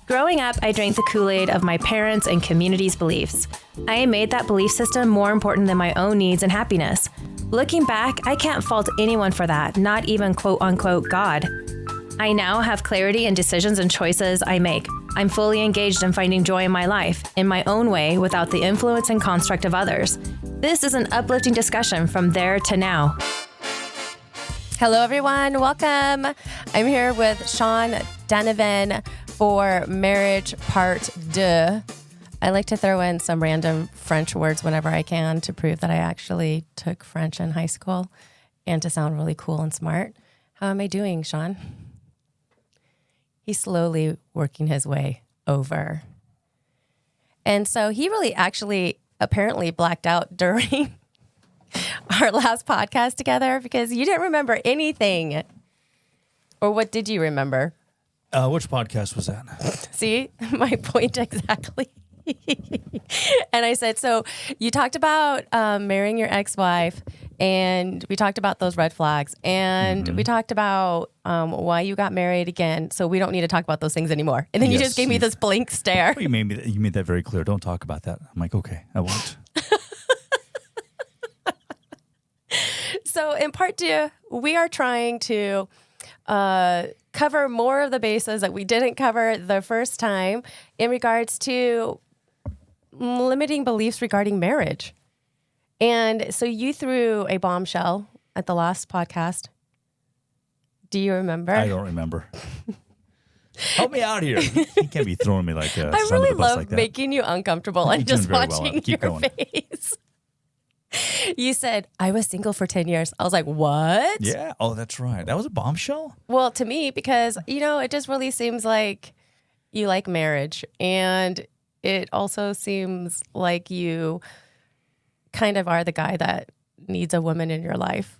Growing up, I drank the Kool-Aid of my parents' and community's beliefs. I made that belief system more important than my own needs and happiness. Looking back, I can't fault anyone for that, not even quote-unquote God. I now have clarity in decisions and choices I make. I'm fully engaged in finding joy in my life, in my own way, without the influence and construct of others. This is an uplifting discussion from there to now. Hello, everyone. Welcome. I'm here with Shawn Donovan for Marriage Part 2. I like to throw in some random French words whenever I can to prove that I actually took French in high school and to sound really cool and smart. How am I doing, Shawn? He's slowly working his way over. And so he really actually apparently blacked out during our last podcast together because you didn't remember anything. Or what did you remember? Which podcast was that? See, my point exactly. And I said, so you talked about marrying your ex-wife, and we talked about those red flags, and we talked about why you got married again, so we don't need to talk about those things anymore. And then you just gave me this blank stare. Well, you made that very clear. Don't talk about that. I'm like, okay, I won't. So in part 2, we are trying to cover more of the bases that we didn't cover the first time in regards to limiting beliefs regarding marriage. And so you threw a bombshell at the last podcast. Do you remember? I don't remember. Help me out here. You can't be throwing me like a I son really of a bus love like that. making you uncomfortable and just watching your going. face. You said, I was single for 10 years. I was like, what? Yeah. Oh, that's right. That was a bombshell? Well, to me, because, it just really seems like you like marriage. And it also seems like you kind of are the guy that needs a woman in your life.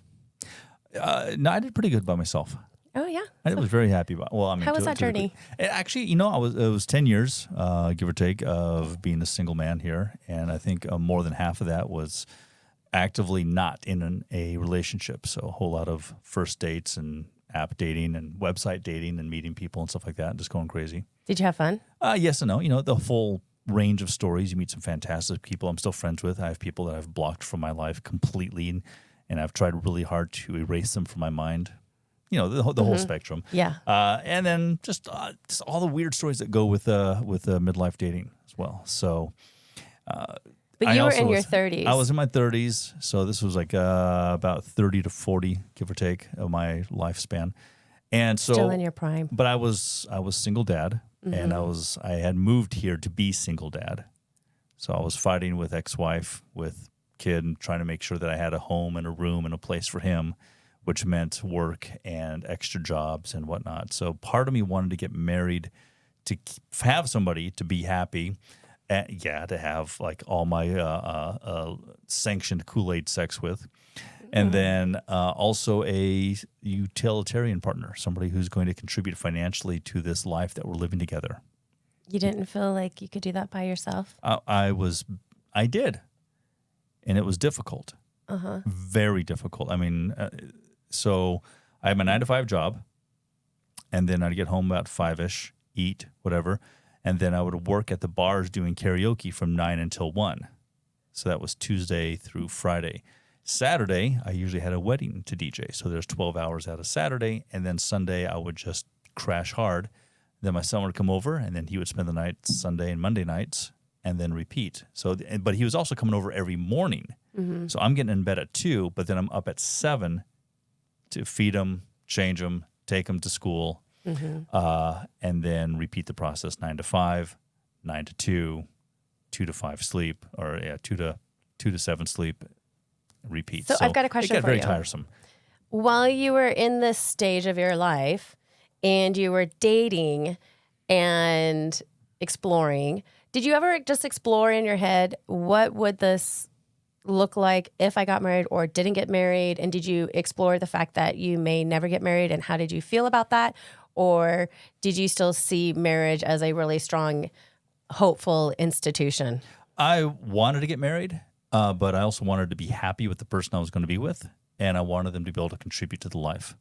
No, I did pretty good by myself. Oh, yeah. I was very happy about. Well, I mean, how was that journey? Actually, it was 10 years, give or take, of being a single man here, and I think more than half of that was actively not in a relationship. So a whole lot of first dates and app dating and website dating and meeting people and stuff like that, and just going crazy. Did you have fun? Yes and no. The full range of stories. You meet some fantastic people I'm still friends with. I have people that I've blocked from my life completely, and I've tried really hard to erase them from my mind. The whole spectrum. Yeah. And then just all the weird stories that go with midlife dating as well. So, but you were in your 30s. I was in my 30s, so this was like about 30 to 40, give or take, of my lifespan. And so still in your prime. But I was single dad, and I had moved here to be single dad. So I was fighting with ex-wife, with kid, and trying to make sure that I had a home and a room and a place for him, which meant work and extra jobs and whatnot. So part of me wanted to get married to have somebody to be happy, to have like all my sanctioned Kool-Aid sex with, and then also a utilitarian partner, somebody who's going to contribute financially to this life that we're living together. You didn't feel like you could do that by yourself? I did, and it was difficult. Very difficult. I mean, so I had my 9-to-5 job, and then I'd get home about 5-ish, eat, whatever, and then I would work at the bars doing karaoke from 9 until 1. So that was Tuesday through Friday. Saturday, I usually had a wedding to DJ, so there's 12 hours out of Saturday, and then Sunday I would just crash hard. Then my son would come over, and then he would spend the night Sunday and Monday nights, and then repeat. So, but he was also coming over every morning. So I'm getting in bed at 2, but then I'm up at 7 to feed him, change him, take him to school, and then repeat the process 9 to 5, 9 to 2, 2 to 5 sleep, or 2 to 7 sleep, repeat. So I've got a question for you. It got very tiresome. While you were in this stage of your life and you were dating and exploring, did you ever just explore in your head, what would this look like if I got married or didn't get married? And did you explore the fact that you may never get married, and how did you feel about that? Or did you still see marriage as a really strong, hopeful institution? I wanted to get married, but I also wanted to be happy with the person I was going to be with, and I wanted them to be able to contribute to the life.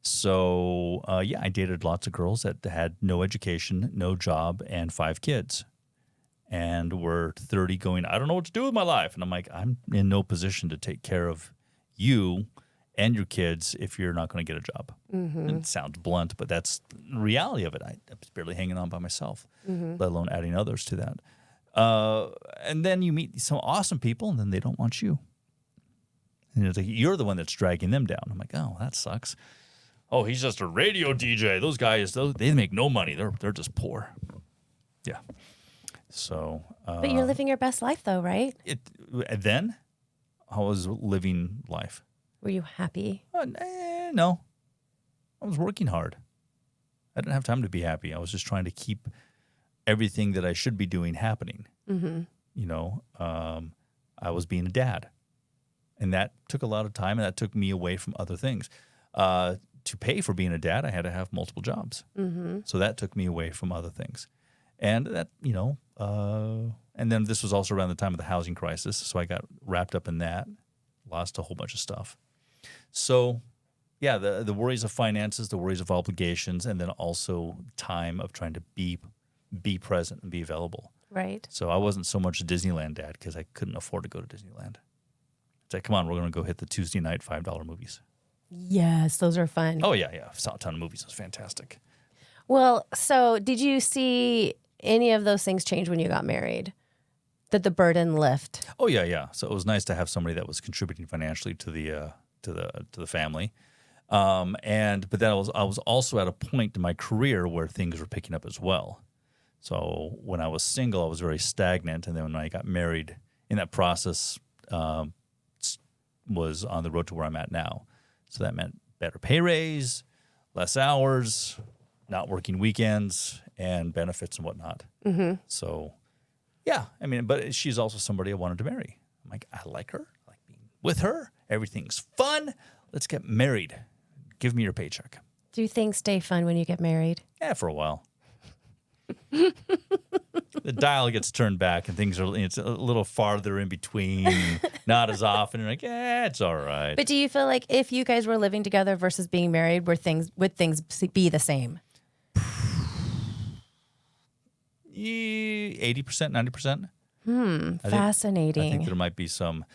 So, I dated lots of girls that had no education, no job, and 5 kids. And were 30 going, I don't know what to do with my life. And I'm like, I'm in no position to take care of you and your kids if you're not going to get a job. And it sounds blunt, but that's the reality of it. I was barely hanging on by myself, let alone adding others to that. And then you meet some awesome people, and then they don't want you. And it's like, you're the one that's dragging them down. I'm like, oh, that sucks. Oh, he's just a radio DJ. Those guys, they make no money. They're just poor. Yeah. So. But you're living your best life, though, right? Then, I was living life. Were you happy? No. I was working hard. I didn't have time to be happy. I was just trying to keep everything that I should be doing happening. I was being a dad. And that took a lot of time, and that took me away from other things. To pay for being a dad, I had to have multiple jobs. So that took me away from other things. And that, and then this was also around the time of the housing crisis. So I got wrapped up in that, lost a whole bunch of stuff. So, yeah, the worries of finances, the worries of obligations, and then also time of trying to be present and be available. Right. So I wasn't so much a Disneyland dad because I couldn't afford to go to Disneyland. It's like, come on, we're going to go hit the Tuesday night $5 movies. Yes, those are fun. Oh, yeah. I saw a ton of movies. It was fantastic. Well, so did you see any of those things change when you got married? Did the burden lift? Oh, yeah. So it was nice to have somebody that was contributing financially to the family. But then I was also at a point in my career where things were picking up as well. So when I was single, I was very stagnant, and then when I got married, in that process, was on the road to where I'm at now. So that meant better pay raise, less hours, not working weekends, and benefits and whatnot. So, yeah, but she's also somebody I wanted to marry. I'm like, I like her. I like being with her. Everything's fun. Let's get married. Give me your paycheck. Do things stay fun when you get married? Yeah, for a while. The dial gets turned back, and it's a little farther in between, not as often. You're like, it's all right. But do you feel like if you guys were living together versus being married, would things be the same? 80%, 90%. Fascinating. I think there might be some,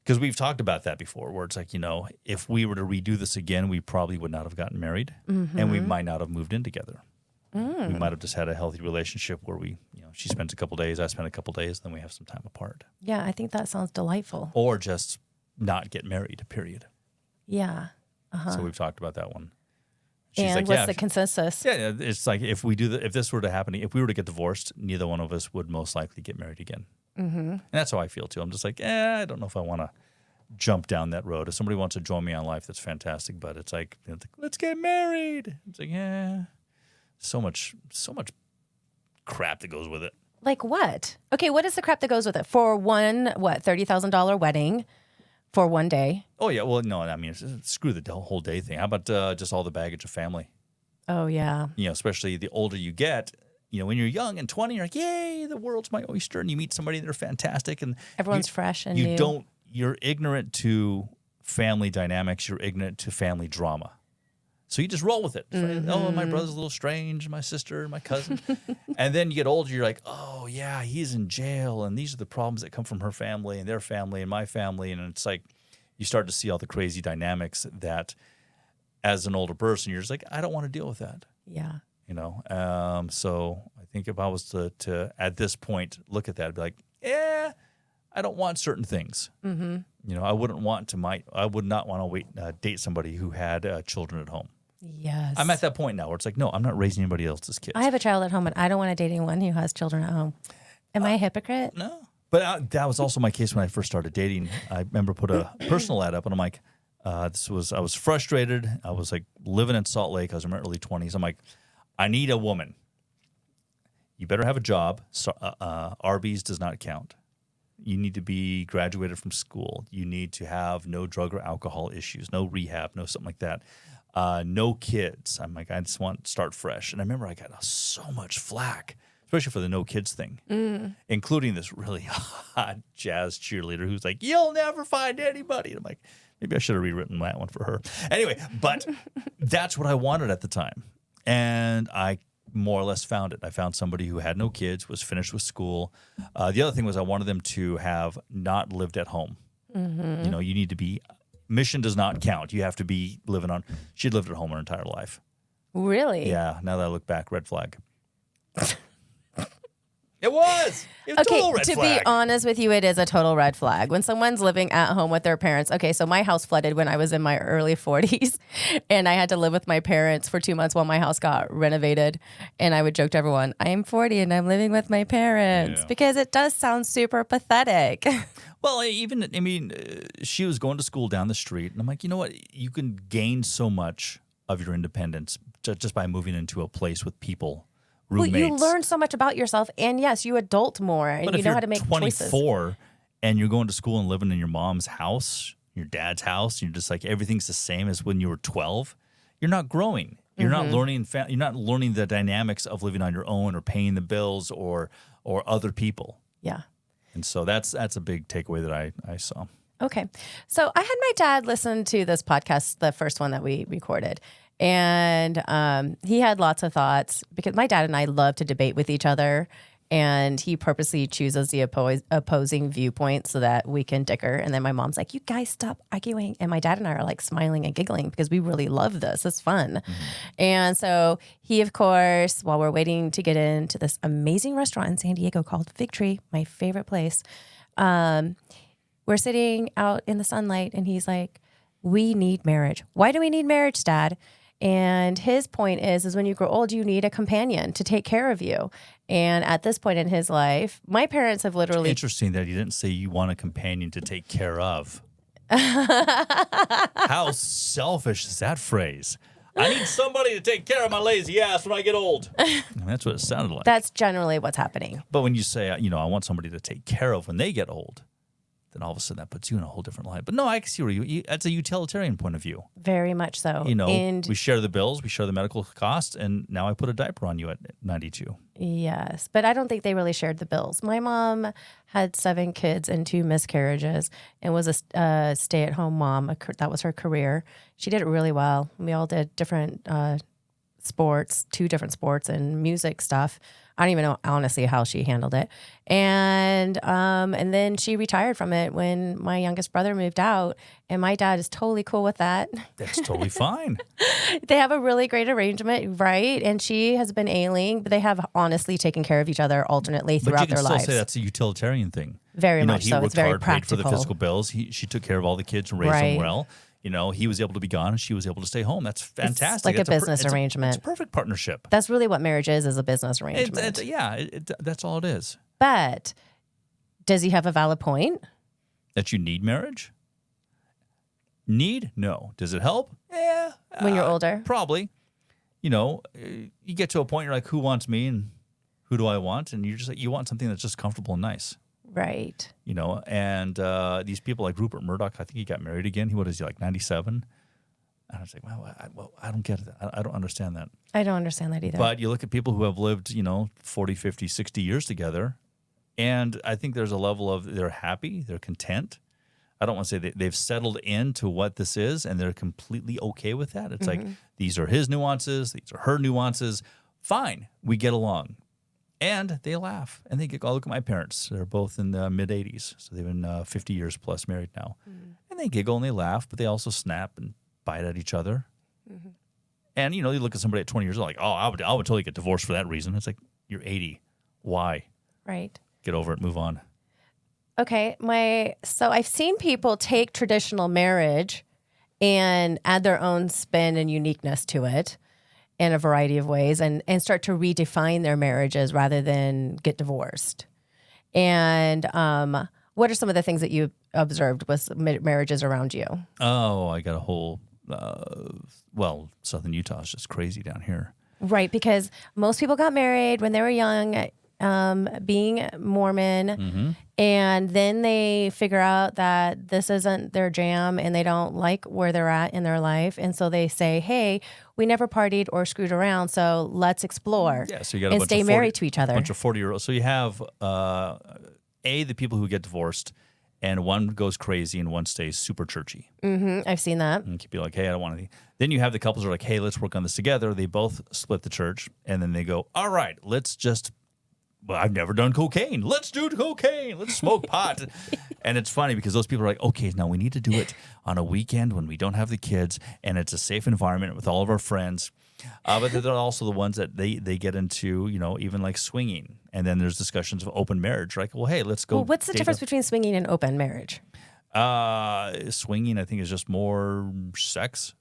because we've talked about that before, where it's like, if we were to redo this again, we probably would not have gotten married, and we might not have moved in together. We might have just had a healthy relationship where she spends a couple days, I spend a couple days, then we have some time apart. Yeah, I think that sounds delightful. Or just not get married, period. Yeah. So we've talked about that one. She's and like, what's the consensus? Yeah, it's like if this were to happen, if we were to get divorced, neither one of us would most likely get married again. And that's how I feel too. I'm just like, I don't know if I want to jump down that road. If somebody wants to join me on life, that's fantastic. But it's like, let's get married. It's like, so much crap that goes with it. Like what? Okay, what is the crap that goes with it? For one, $30,000 wedding for one day? Oh, yeah. Well, no, screw the whole day thing. How about just all the baggage of family? Oh, yeah. Especially the older you get, when you're young and 20, you're like, yay, the world's my oyster. And you meet somebody and they're fantastic. And everyone's fresh and new. You're ignorant to family dynamics. You're ignorant to family drama. So you just roll with it. Like, my brother's a little strange, my sister, my cousin. And then you get older, you're like, oh, yeah, he's in jail. And these are the problems that come from her family and their family and my family. And it's like you start to see all the crazy dynamics that as an older person, you're just like, I don't want to deal with that. Yeah. So I think if I was to at this point, look at that, I'd be like, I don't want certain things. I would not want to date somebody who had children at home. Yes. I'm at that point now where it's like, no, I'm not raising anybody else's kids. I have a child at home, and I don't want to date anyone who has children at home. Am I a hypocrite? No. But that was also my case when I first started dating. I remember put a personal ad up, and I'm like, I was frustrated. I was like living in Salt Lake. I was in my early 20s. I'm like, I need a woman. You better have a job. So, Arby's does not count. You need to be graduated from school. You need to have no drug or alcohol issues, no rehab, no something like that. No kids. I'm like, I just want to start fresh. And I remember I got so much flack, especially for the no kids thing, including this really hot jazz cheerleader who's like, you'll never find anybody. And I'm like, Maybe I should have rewritten that one for her. Anyway, but that's what I wanted at the time. And I more or less found it. I found somebody who had no kids, was finished with school. The other thing was I wanted them to have not lived at home. You know, you need to be, mission does not count. You have to be living on, she'd lived at home her entire life. Really? Yeah. Now that I look back, red flag. It was a total red flag. To be honest with you, it is a total red flag. When someone's living at home with their parents. Okay, so my house flooded when I was in my early 40s, and I had to live with my parents for 2 months while my house got renovated. And I would joke to everyone, I'm 40 and I'm living with my parents, because it does sound super pathetic. Well, she was going to school down the street, and I'm like, you know what? You can gain so much of your independence just by moving into a place with people. Roommates. Well, you learn so much about yourself, and yes, you adult more, and but you know how to make 24 choices. And you're going to school and living in your mom's house, your dad's house, and you're just like everything's the same as when you were 12. You're not growing. You're not learning. You're not learning the dynamics of living on your own or paying the bills or other people. Yeah. And so that's a big takeaway that I saw. Okay, so I had my dad listen to this podcast, the first one that we recorded. And he had lots of thoughts, because my dad and I love to debate with each other, and he purposely chooses the opposing viewpoint so that we can dicker. And then my mom's like, you guys stop arguing. And my dad and I are like smiling and giggling because we really love this. It's fun. And so he, of course, while we're waiting to get into this amazing restaurant in San Diego called Fig Tree, my favorite place, we're sitting out in the sunlight, and he's like, we need marriage. Why do we need marriage, Dad? And his point is when you grow old, you need a companion to take care of you. And at this point in his life, my parents have literally... Interesting that he didn't say you want a companion to take care of. How selfish is that phrase? I need somebody to take care of my lazy ass when I get old. That's what it sounded like. That's generally what's happening. But when you say, I want somebody to take care of when they get old, then all of a sudden that puts you in a whole different light. But no, I see where that's a utilitarian point of view. Very much so. And we share the bills, we share the medical costs, and now I put a diaper on you at 92. Yes, but I don't think they really shared the bills. My mom had 7 kids and 2 miscarriages and was a stay-at-home mom. That was her career. She did it really well. We all did different sports, 2 different sports and music stuff. I don't even know, honestly, how she handled it. And then she retired from it when my youngest brother moved out, and my dad is totally cool with that. That's totally fine. They have a really great arrangement, right? And she has been ailing, but they have honestly taken care of each other alternately throughout their lives. But you can still say that's a utilitarian thing. Very much so. It's very practical. Paid for the physical bills. She took care of all the kids and raised them well. He was able to be gone and she was able to stay home. That's fantastic. It's like a business arrangement. It's a perfect partnership. That's really what marriage is a business arrangement. That's all it is. But does he have a valid point? That you need marriage? Need? No. Does it help? Yeah. When you're older? Probably. You get to a point you're like, who wants me and who do I want? And you're just like, you want something that's just comfortable and nice. Right. And these people like Rupert Murdoch, I think he got married again. What is he, like 97? And I was like, I don't get it. I don't understand that. I don't understand that either. But you look at people who have lived, 40, 50, 60 years together, and I think there's a level of they're happy, they're content. I don't want to say they've settled into what this is, and they're completely okay with that. It's like, these are his nuances, these are her nuances. Fine, we get along. And they laugh, and they get, look at my parents. They're both in the mid-80s, so they've been 50 years plus married now. And they giggle and they laugh, but they also snap and bite at each other. And, you look at somebody at 20 years old, like, oh, I would totally get divorced for that reason. It's like, you're 80. Why? Right. Get over it, move on. Okay, so I've seen people take traditional marriage and add their own spin and uniqueness to it in a variety of ways and start to redefine their marriages rather than get divorced. And what are some of the things that you observed with marriages around you? Oh, I got a whole, Southern Utah is just crazy down here. Right, because most people got married when they were young, being Mormon, and then they figure out that this isn't their jam and they don't like where they're at in their life. And so they say, hey, we never partied or screwed around, so let's explore so you got and stay married to each other. A bunch of 40-year-olds. So you have, the people who get divorced, and one goes crazy and one stays super churchy. I've seen that. And you could be like, hey, I don't want anything. Then you have the couples who are like, hey, let's work on this together. They both split the church, and then they go, all right, let's just, well, I've never done cocaine. Let's do cocaine. Let's smoke pot. And it's funny because those people are like, okay, now we need to do it on a weekend when we don't have the kids, and it's a safe environment with all of our friends. But they're also the ones that they get into, even like swinging. And then there's discussions of open marriage. Like, well, hey, let's go. Well, what's the difference between swinging and open marriage? Swinging, I think, is just more sex.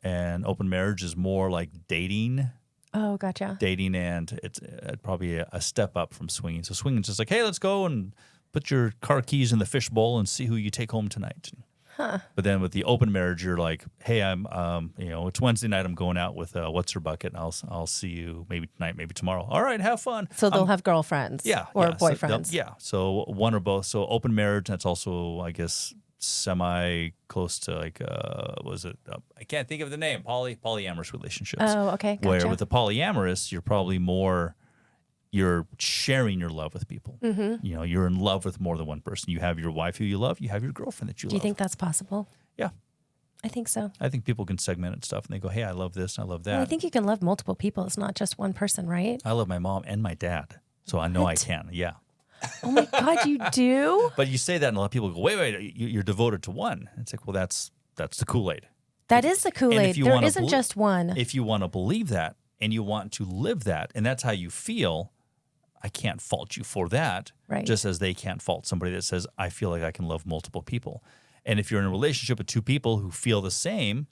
And open marriage is more like dating. Oh, gotcha. Dating, and it's probably a step up from swinging. So swinging is just like, hey, let's go and put your car keys in the fishbowl and see who you take home tonight. Huh. But then with the open marriage, you're like, hey, I'm, it's Wednesday night. I'm going out with what's her bucket, and I'll see you maybe tonight, maybe tomorrow. All right, have fun. So they'll have girlfriends, or boyfriends. So one or both. So open marriage. That's also, I guess, semi close to like was it? I can't think of the name. Polyamorous relationships. Oh, okay. Gotcha. Where with the polyamorous, you're probably more. You're sharing your love with people. You're in love with more than one person. You have your wife who you love. You have your girlfriend that you love. Do you think that's possible? Yeah. I think so. I think people can segment and stuff, and they go, hey, I love this, and I love that. Well, I think you can love multiple people. It's not just one person, right? I love my mom and my dad, so I know I can, yeah. Oh, my God, you do? But you say that, and a lot of people go, wait, you're devoted to one. And it's like, well, that's the Kool-Aid. That is the Kool-Aid. There isn't just one. If you want to believe that, and you want to live that, and that's how you feel, I can't fault you for that, right. Just as they can't fault somebody that says, I feel like I can love multiple people. And if you're in a relationship with two people who feel the same,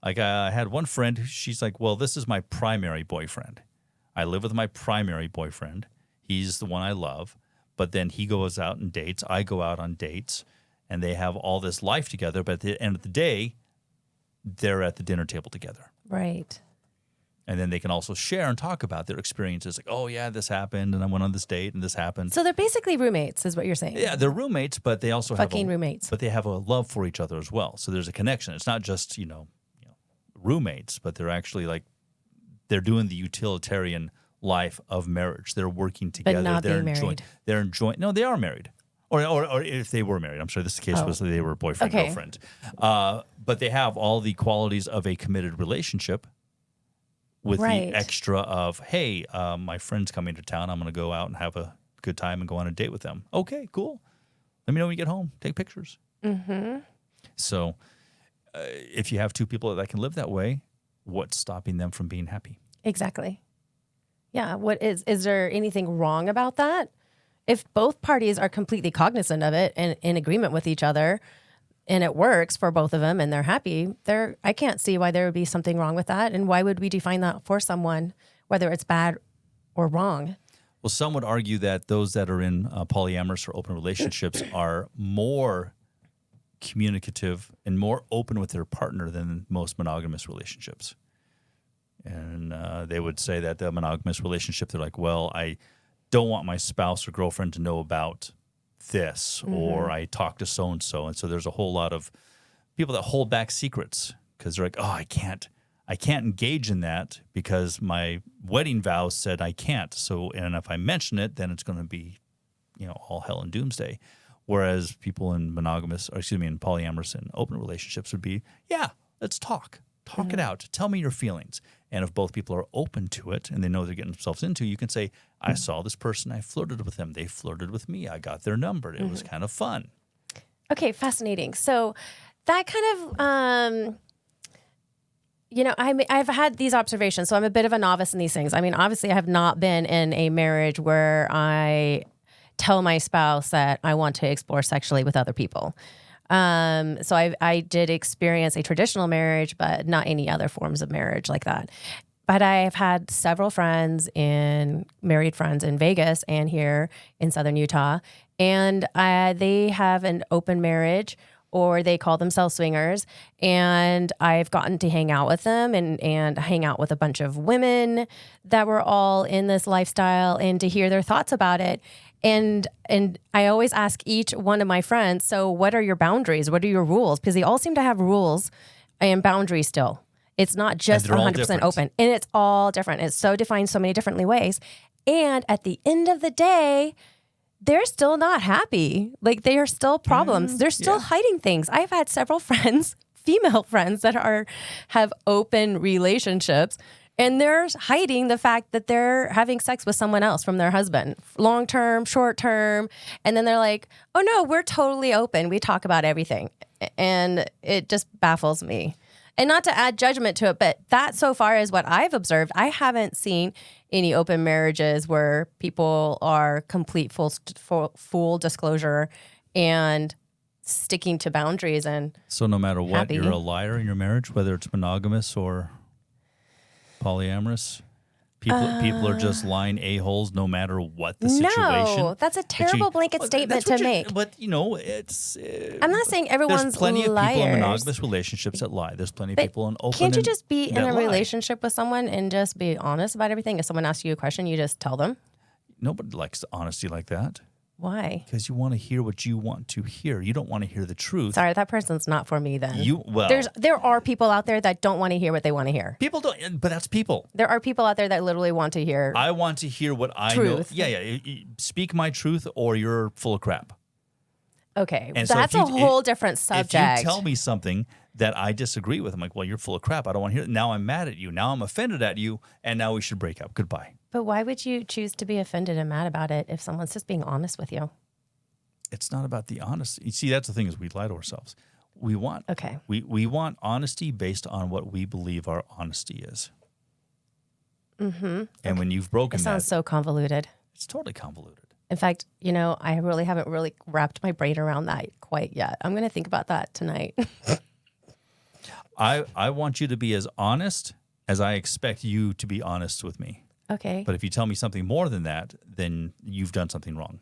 like I had one friend, she's like, well, this is my primary boyfriend. I live with my primary boyfriend. He's the one I love. But then he goes out and dates. I go out on dates. And they have all this life together. But at the end of the day, they're at the dinner table together. Right. And then they can also share and talk about their experiences. Like, oh, yeah, this happened, and I went on this date, and this happened. So they're basically roommates, is what you're saying. Yeah, they're roommates, but they also Fucking roommates. But they have a love for each other as well. So there's a connection. It's not just, roommates, but they're actually like, they're doing the utilitarian life of marriage. They're working together. But not being married. They're enjoying. No, they are married. Or if they were married. I'm sorry, this case was they were boyfriend, girlfriend. But they have all the qualities of a committed relationship. With the extra of, hey, my friend's coming to town. I'm going to go out and have a good time and go on a date with them. Okay, cool. Let me know when you get home. Take pictures. So if you have two people that can live that way, what's stopping them from being happy? Exactly. Yeah. Is there anything wrong about that? If both parties are completely cognizant of it and in agreement with each other, and it works for both of them and they're happy, I can't see why there would be something wrong with that. And why would we define that for someone, whether it's bad or wrong? Well, some would argue that those that are in polyamorous or open relationships are more communicative and more open with their partner than most monogamous relationships. And they would say that the monogamous relationship, they're like, well, I don't want my spouse or girlfriend to know about this, or I talk to so-and-so. And so there's a whole lot of people that hold back secrets because they're like, oh, I can't engage in that because my wedding vows said I can't. So, and if I mention it, then it's going to be, all hell and doomsday. Whereas people in in polyamorous and open relationships would be, yeah, let's talk it out. Tell me your feelings. And if both people are open to it and they know they're getting themselves into, you can say, I saw this person, I flirted with them, they flirted with me, I got their number. It was kind of fun. Okay, fascinating. So that kind of, I've had these observations, so I'm a bit of a novice in these things. I mean, obviously I have not been in a marriage where I tell my spouse that I want to explore sexually with other people. So I did experience a traditional marriage, but not any other forms of marriage like that. But I've had several married friends in Vegas and here in Southern Utah, and they have an open marriage, or they call themselves swingers. And I've gotten to hang out with them and hang out with a bunch of women that were all in this lifestyle and to hear their thoughts about it. And I always ask each one of my friends, so what are your boundaries? What are your rules? Because they all seem to have rules and boundaries still. It's not just 100% open. And it's all different. It's so defined so many differently ways. And at the end of the day, they're still not happy. Like, they are still problems. They're still hiding things. I've had several friends, female friends, that have open relationships, and they're hiding the fact that they're having sex with someone else from their husband, long term, short term. And then they're like, oh no, we're totally open. We talk about everything. And it just baffles me. And not to add judgment to it, but that so far is what I've observed. I haven't seen any open marriages where people are complete full disclosure and sticking to boundaries. And so no matter what, happy. You're a liar in your marriage, whether it's monogamous or polyamorous. People are just lying a-holes no matter what the situation. No, that's a terrible blanket statement to make. But, it's... I'm not saying everyone's There's plenty liars. of people in monogamous relationships that lie. There's plenty of people in open Can't you just be in a lie. relationship with someone and just be honest about everything? If someone asks you a question, you just tell them? Nobody likes honesty like that. Why? Because you want to hear what you want to hear. You don't want to hear the truth. Sorry, that person's not for me then. Well, there are people out there that don't want to hear what they want to hear. People don't, but that's people. There are people out there that literally want to hear. I want to hear what I truth. know. Yeah. Speak my truth, or you're full of crap. Okay, And so that's a whole different subject. If you tell me something that I disagree with, I'm like, well, you're full of crap. I don't want to hear it. Now I'm mad at you. Now I'm offended at you, and now we should break up. Goodbye. But why would you choose to be offended and mad about it if someone's just being honest with you? It's not about the honesty. You see, that's the thing, is we lie to ourselves. We want we want honesty based on what we believe our honesty is. Mm-hmm. And when you've broken it sounds so convoluted. It's totally convoluted. In fact, I really haven't wrapped my brain around that quite yet. I'm going to think about that tonight. I want you to be as honest as I expect you to be honest with me. Okay. But if you tell me something more than that, then you've done something wrong.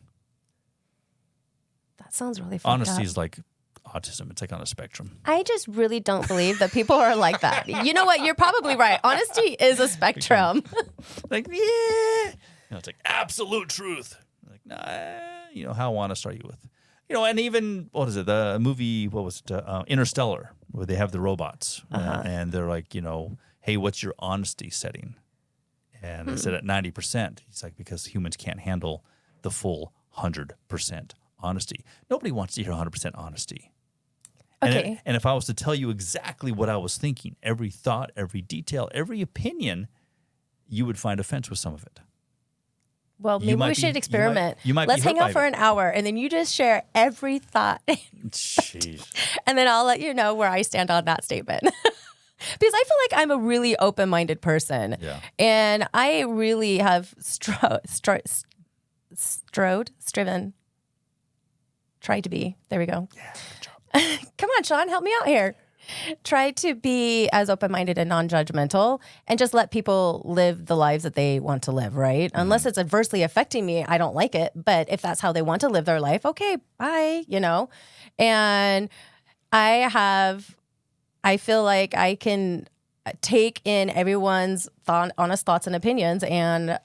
That sounds really fucked Honesty up. is like autism. It's like on a spectrum. I just really don't believe that people are like that. You know what? You're probably right. Honesty is a spectrum. Like, it's like absolute truth. Like, nah, how honest are you with? And even, what is it? The movie, what was it? Interstellar, where they have the robots. And they're like, hey, what's your honesty setting? And they said at 90%. He's like, because humans can't handle the full 100% honesty. Nobody wants to hear 100% honesty. Okay. And if I was to tell you exactly what I was thinking, every thought, every detail, every opinion, you would find offense with some of it. Well, maybe we should experiment. Let's hang out for an hour, and then you just share every thought. Jeez. And then I'll let you know where I stand on that statement. Because I feel like I'm a really open-minded person. Yeah. And I really have tried to be. There we go. Yeah, good job. Come on, Shawn, help me out here. Try to be as open-minded and non-judgmental and just let people live the lives that they want to live, right? Mm-hmm. Unless it's adversely affecting me, I don't like it. But if that's how they want to live their life, okay, bye, And I feel like I can take in everyone's honest thoughts and opinions and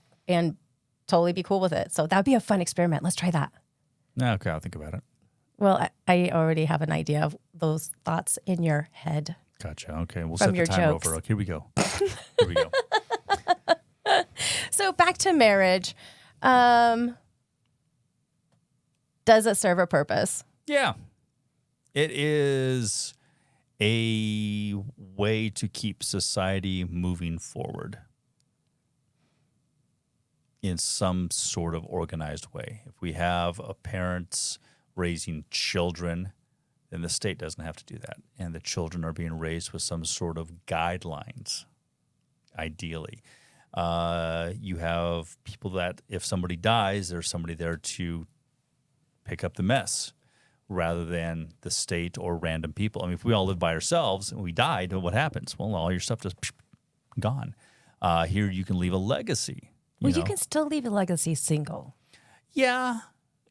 totally be cool with it. So that would be a fun experiment. Let's try that. Okay, I'll think about it. Well, I already have an idea of those thoughts in your head. Gotcha. Okay, we'll From set the your timer jokes. over. Okay, here we go. Here we go. So back to marriage. Does it serve a purpose? Yeah. It is a way to keep society moving forward in some sort of organized way. If we have parents raising children, then the state doesn't have to do that. And the children are being raised with some sort of guidelines, ideally. You have people that if somebody dies, there's somebody there to pick up the mess rather than the state or random people. I mean, if we all live by ourselves and we died, what happens? Well, all your stuff just gone. Here you can leave a legacy. You can still leave a legacy single. Yeah,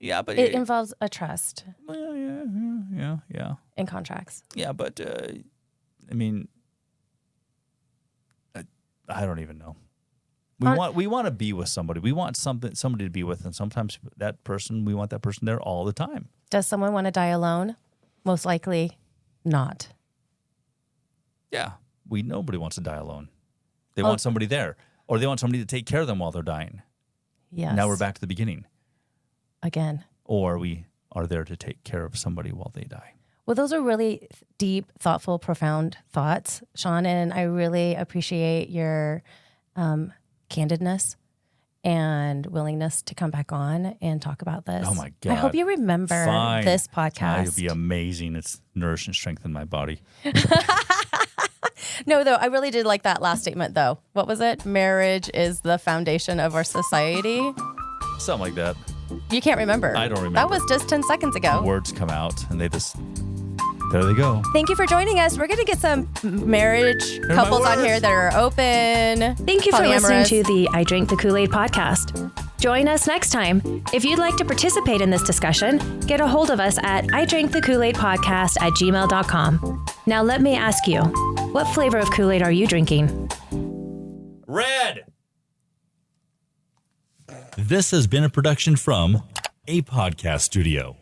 but it involves a trust. Yeah. And contracts. Yeah, but I mean, I don't even know. We want to be with somebody. We want somebody to be with, and sometimes we want that person there all the time. Does someone want to die alone? Most likely, not. Yeah, nobody wants to die alone. They want somebody there. Or they want somebody to take care of them while they're dying. Yes. Now we're back to the beginning. again. or we are there to take care of somebody while they die. Well, those are really deep, thoughtful, profound thoughts, Shawn, and I really appreciate your candidness and willingness to come back on and talk about this. Oh, my God. I hope you remember this podcast. It would be amazing. It's nourished and strengthened my body. No, though, I really did like that last statement, though. What was it? Marriage is the foundation of our society. Something like that. You can't remember. I don't remember. That was just 10 seconds ago. Words come out and they just, there they go. Thank you for joining us. We're going to get some marriage couples on here that are open. Thank you for listening polyamorous. to the I Drank the Kool-Aid podcast. Join us next time. If you'd like to participate in this discussion, get a hold of us at idrankthekooladpodcast@gmail.com. Now let me ask you, what flavor of Kool-Aid are you drinking? Red! This has been a production from a podcast studio.